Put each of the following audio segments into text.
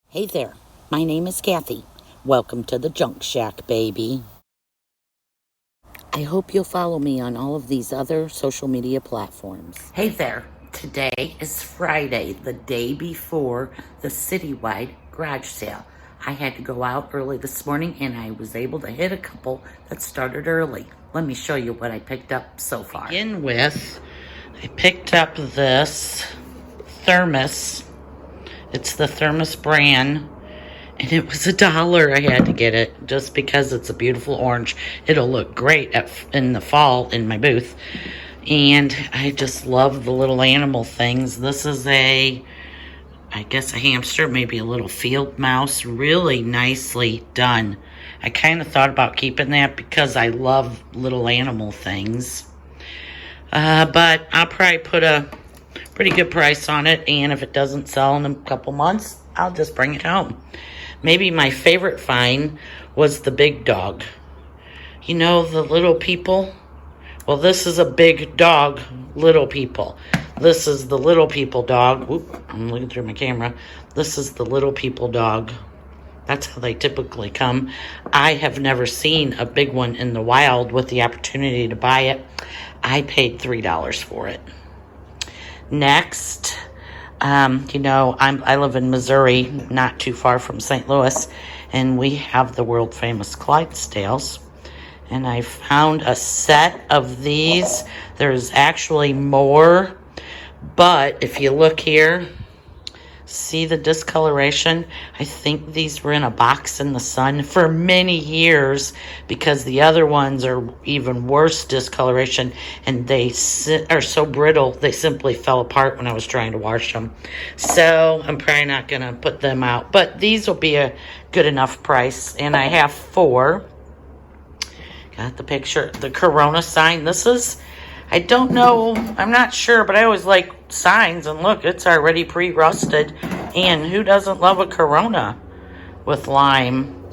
Hey there, my name is Kathy. Welcome to the Junk Shack, baby. I hope you'll follow me on all of these other social media platforms. Hey there, today is Friday, the day before the citywide garage sale. I had to go out early this morning and I was able to hit a couple that started early. Let me show you what I picked up so far. To begin with, I picked up this thermos. It's the Thermos brand, and it was $1. I had to get it just because it's a beautiful orange. It'll look great in the fall in my booth. And I just love the little animal things. This is I guess a hamster, maybe a little field mouse. Really nicely done. I kind of thought about keeping that because I love little animal things. But I'll probably put a pretty good price on it, and if it doesn't sell in a couple months, I'll just bring it home. Maybe my favorite find was the big dog. You know, the little people? Well, this is a big dog, little people. This is the little people dog. Oop, I'm looking through my camera. This is the little people dog. That's how they typically come. I have never seen a big one in the wild with the opportunity to buy it. I paid $3 for it. Next, I live in Missouri, not too far from St. Louis, and we have the world famous Clydesdales. And I found a set of these. There's actually more, but if you look here, see the discoloration? I think these were in a box in the sun for many years because the other ones are even worse discoloration, and they are so brittle they simply fell apart when I was trying to wash them. So I'm probably not going to put them out, but these will be a good enough price, and I have 4. Got the picture, the Corona sign. This is, I don't know, I'm not sure, but I always like signs, and look, it's already pre-rusted, and who doesn't love a Corona with lime?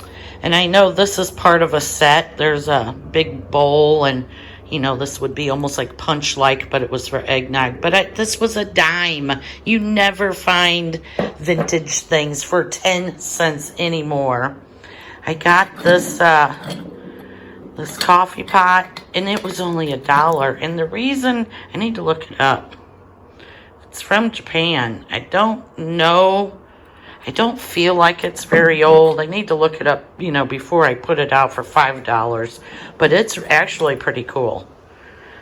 And I know this is part of a set. There's a big bowl, and this would be almost like punch-like, but it was for eggnog. But this was a dime. You never find vintage things for 10 cents anymore. I got this coffee pot, and it was only $1. And the reason, I need to look it up. It's from Japan. I don't know. I don't feel like it's very old. I need to look it up, before I put it out for $5. But it's actually pretty cool.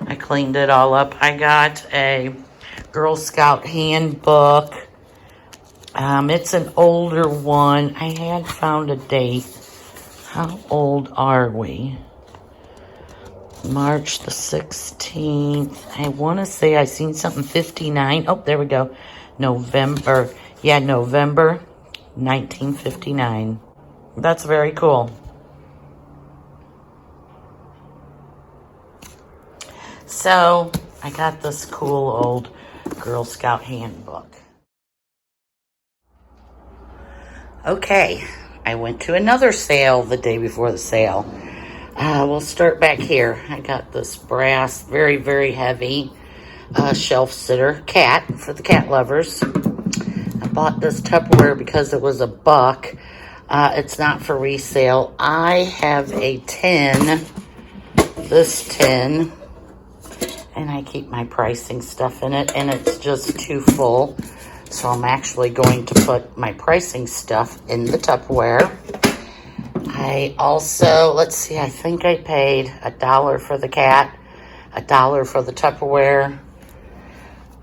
I cleaned it all up. I got a Girl Scout handbook. It's an older one. I had found a date. How old are we? March the 16th. I want to say I seen something 59. Oh, there we go. November 1959. That's very cool. So, I got this cool old Girl Scout handbook. Okay, I went to another sale the day before the sale. We'll start back here. I got this brass, very, very heavy shelf sitter cat for the cat lovers. I bought this Tupperware because it was $1. It's not for resale. I have a tin, this tin, and I keep my pricing stuff in it, and it's just too full. So I'm actually going to put my pricing stuff in the Tupperware. I also, let's see, I think I paid $1 for the cat, $1 for the Tupperware.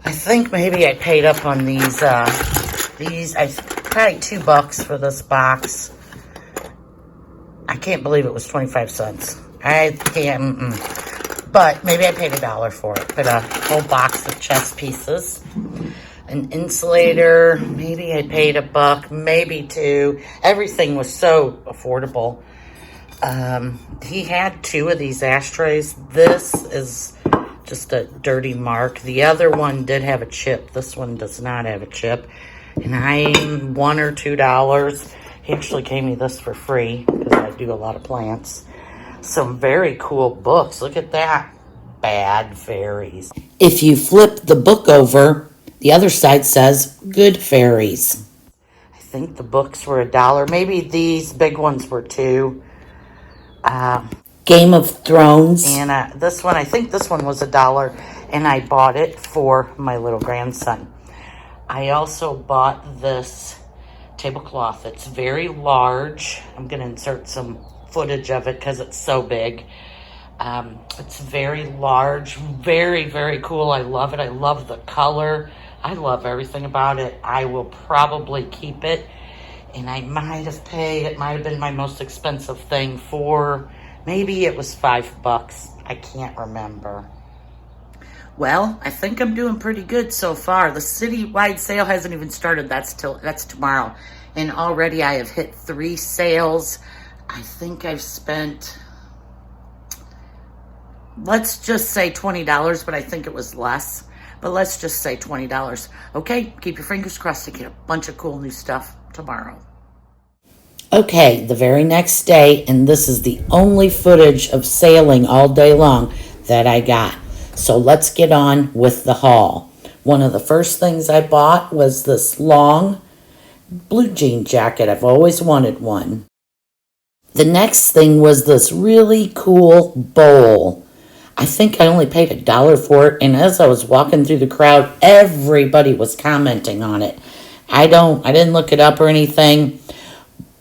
I think maybe I paid up on these, probably $2 for this box. I can't believe it was 25 cents. I can't, but maybe I paid $1 for it. Put a whole box of chess pieces. An insulator, maybe I paid $1, maybe $2. Everything was so affordable. He had 2 of these ashtrays. This is just a dirty mark. The other one did have a chip. This one does not have a chip. And I'm $1 or $2. He actually gave me this for free because I do a lot of plants. Some very cool books. Look at that. Bad Fairies. If you flip the book over, the other side says Good Fairies. I think the books were $1. Maybe these big ones were $2. Game of Thrones. And this one, I think this one was $1. And I bought it for my little grandson. I also bought this tablecloth. It's very large. I'm going to insert some footage of it because it's so big. It's very large, very, very cool. I love it. I love the color. I love everything about it. I will probably keep it. And I might have paid, it might have been my most expensive thing for, maybe it was $5. I can't remember. Well, I think I'm doing pretty good so far. The citywide sale hasn't even started. That's tomorrow. And already I have hit 3 sales. I think I've spent, let's just say $20, but I think it was less. But let's just say $20. Okay, keep your fingers crossed to get a bunch of cool new stuff tomorrow. Okay, the very next day, and this is the only footage of sailing all day long that I got. So let's get on with the haul. One of the first things I bought was this long blue jean jacket. I've always wanted one. The next thing was this really cool bowl. I think I only paid $1 for it, and as I was walking through the crowd, everybody was commenting on it. I didn't look it up or anything,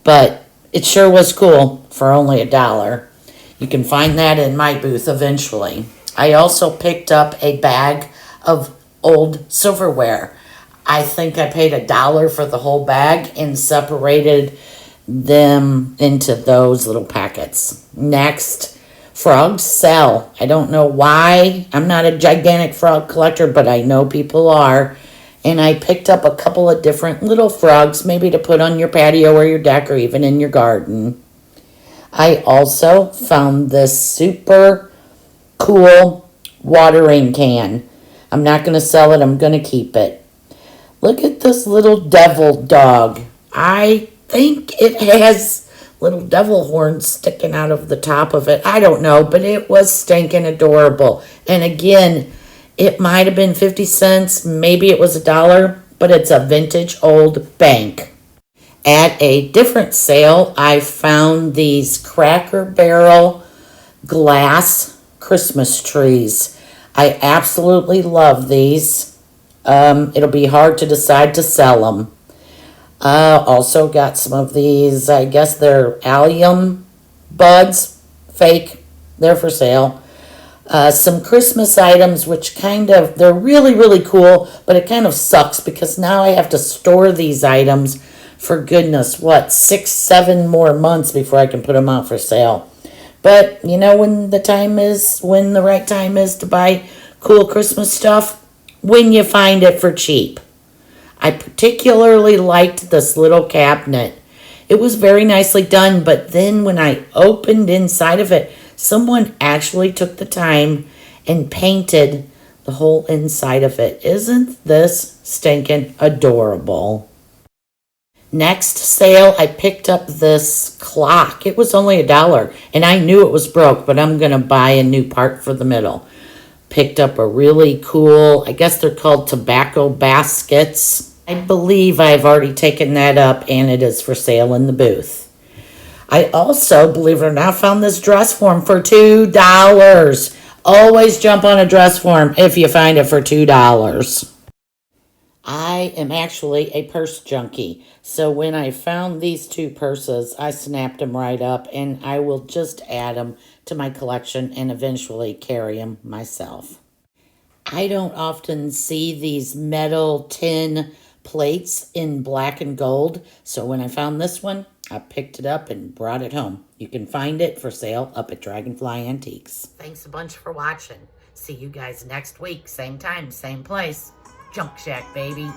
but it sure was cool for only $1. You can find that in my booth eventually. I also picked up a bag of old silverware. I think I paid $1 for the whole bag and separated them into those little packets. Next, frogs sell. I don't know why. I'm not a gigantic frog collector, but I know people are. And I picked up a couple of different little frogs, maybe to put on your patio or your deck or even in your garden. I also found this super cool watering can. I'm not going to sell it. I'm going to keep it. Look at this little devil dog. I think it has little devil horns sticking out of the top of it. I don't know, but it was stinking adorable. And again, it might have been 50 cents. Maybe it was $1, but it's a vintage old bank. At a different sale, I found these Cracker Barrel glass Christmas trees. I absolutely love these. It'll be hard to decide to sell them. Also got some of these, I guess they're allium buds, fake. They're for sale. Some Christmas items, which they're really, really cool, but it kind of sucks because now I have to store these items for goodness, 6, 7 more months before I can put them out for sale. But, you know, when the right time is to buy cool Christmas stuff, when you find it for cheap. I particularly liked this little cabinet. It was very nicely done, but then when I opened inside of it, someone actually took the time and painted the whole inside of it. Isn't this stinking adorable? Next sale, I picked up this clock. It was only $1, and I knew it was broke, but I'm going to buy a new part for the middle. Picked up a really cool, I guess they're called tobacco baskets. I believe I've already taken that up, and it is for sale in the booth. I also, believe it or not, found this dress form for $2. Always jump on a dress form if you find it for $2. I am actually a purse junkie, so when I found these 2 purses, I snapped them right up, and I will just add them to my collection and eventually carry them myself. I don't often see these metal tin plates in black and gold, so when I found this one, I picked it up and brought it home. You can find it for sale up at Dragonfly Antiques. Thanks a bunch for watching. See you guys next week, same time, same place. Junk Shack, baby.